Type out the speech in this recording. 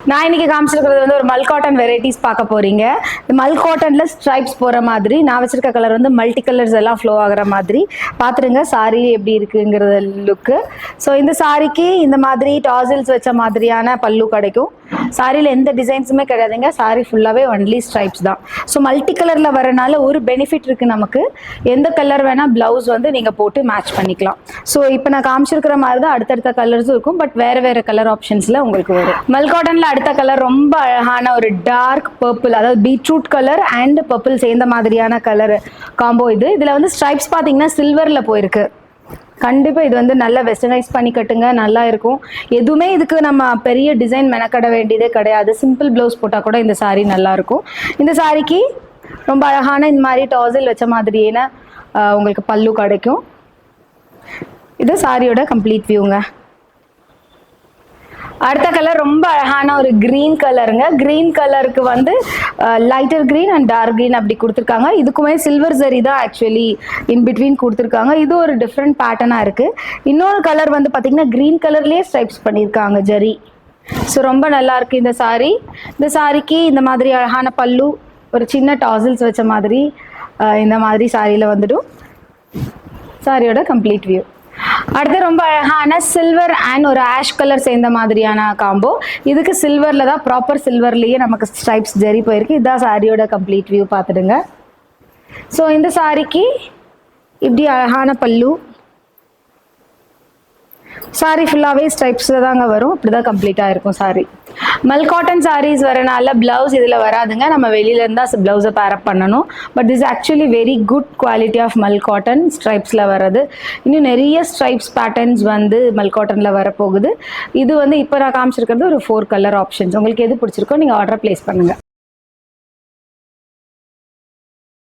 நான் இன்னைக்கு காமிச்சிருக்கிறது வந்து ஒரு மல் காட்டன் வெரைட்டிஸ் பார்க்க போறீங்க. இந்த மல் காட்டன்ல ஸ்ட்ரைப்ஸ் போற மாதிரி நான் வச்சிருக்க கலர் வந்து மல்டி கலர்ஸ் எல்லாம் ஃப்ளோ ஆகுற மாதிரி பார்த்துருங்க. சாரி எப்படி இருக்குங்கிறது லுக்கு. ஸோ இந்த சாரிக்கு இந்த மாதிரி டாசில்ஸ் வச்ச மாதிரியான பல்லு கிடைக்கும். சாரியில் எந்த டிசைன்ஸுமே கிடையாதுங்க. சாரி ஃபுல்லாகவே ஒன்லி ஸ்ட்ரைப்ஸ் தான். ஸோ மல்டி கலரில் வரனால ஒரு பெனிஃபிட் இருக்குது நமக்கு. எந்த கலர் வேணால் ப்ளவுஸ் வந்து நீங்கள் போட்டு மேட்ச் பண்ணிக்கலாம். ஸோ இப்போ நான் காமிச்சிருக்கிற மாதிரி தான் அடுத்தடுத்த கலர்ஸும் இருக்கும். பட் வேறு வேறு கலர் ஆப்ஷன்ஸில் உங்களுக்கு வரும். மல் காட்டனில் அடுத்த கலர் ரொம்ப அழகான ஒரு டார்க் பர்பிள், அதாவது பீட்ரூட் கலர் அண்ட் பர்பிள் சேர்ந்த மாதிரியான கலர் காம்போ இது. இதில் வந்து ஸ்ட்ரைப்ஸ் பார்த்தீங்கன்னா சில்வரில் போயிருக்கு. கண்டிப்பாக இது வந்து நல்லா வெஸ்டர்னைஸ் பண்ணி கட்டுங்க, நல்லா இருக்கும். எதுவுமே இதுக்கு நம்ம பெரிய டிசைன் மெனக்கட வேண்டியதே கிடையாது. சிம்பிள் ப்ளவுஸ் போட்டால் கூட இந்த சாரீ நல்லாயிருக்கும். இந்த சாரிக்கு ரொம்ப அழகான இந்த மாதிரி டாசில் வச்ச மாதிரியான உங்களுக்கு பல்லு கிடைக்கும். இது சாரியோட கம்ப்ளீட் வியூங்க. அடுத்த கலர் ரொம்ப அழகான ஒரு கிரீன் கலருங்க. கிரீன் கலருக்கு வந்து lighter green and dark green அப்படி கொடுத்துருக்காங்க. இதுக்குமே சில்வர் ஜரி தான் ஆக்சுவலி இன் பிட்வீன் கொடுத்துருக்காங்க. இது ஒரு டிஃப்ரெண்ட் பேட்டர்னாக இருக்குது. இன்னொரு கலர் வந்து பார்த்திங்கன்னா க்ரீன் கலர்லேயே ஸ்ட்ரைப்ஸ் பண்ணியிருக்காங்க ஜரி. ஸோ ரொம்ப நல்லாயிருக்கு இந்த சாரீ. இந்த சாரிக்கு இந்த மாதிரி அழகான பல்லு, ஒரு சின்ன டாசில்ஸ் வச்ச மாதிரி இந்த மாதிரி சாரியில் வந்துடும். சாரியோட கம்ப்ளீட் வியூ. அடுத்து ரொம்ப அழகான சில்வர் அண்ட் ஒரு ஆஷ் கலர் சேர்ந்த மாதிரியான காம்போ. இதுக்கு சில்வரில் தான், ப்ராப்பர் சில்வர்லேயே நமக்கு ஸ்ட்ரைப்ஸ் ஜரி போயிருக்கு. இதுதான் சாரியோட கம்ப்ளீட் வியூ பார்த்துடுங்க. ஸோ இந்த சாரிக்கு இப்படி அழகான பல்லு, சாரி ஃபுல்லாகவே ஸ்ட்ரைப்ஸில் தாங்க வரும். இப்படி தான் கம்ப்ளீட்டாக இருக்கும் சாரி. மல் காட்டன் சாரீஸ் வரனால ப்ளவுஸ் இதில் வராதுங்க. நம்ம வெளியிலேருந்து தான் ப்ளவுஸை பேரப் பண்ணணும். But this actually very good quality of mul cotton ஸ்ட்ரைப்ஸில் வர்றது. இன்னும் நிறைய ஸ்ட்ரைப்ஸ் பேட்டர்ன்ஸ் வந்து மல் காட்டனில் வரப்போகுது. இது வந்து இப்போ நான் காமிச்சிருக்கிறது ஒரு 4 கலர் ஆப்ஷன்ஸ். உங்களுக்கு எது பிடிச்சிருக்கோ நீங்கள் ஆர்டர் ப்ளேஸ் பண்ணுங்கள்.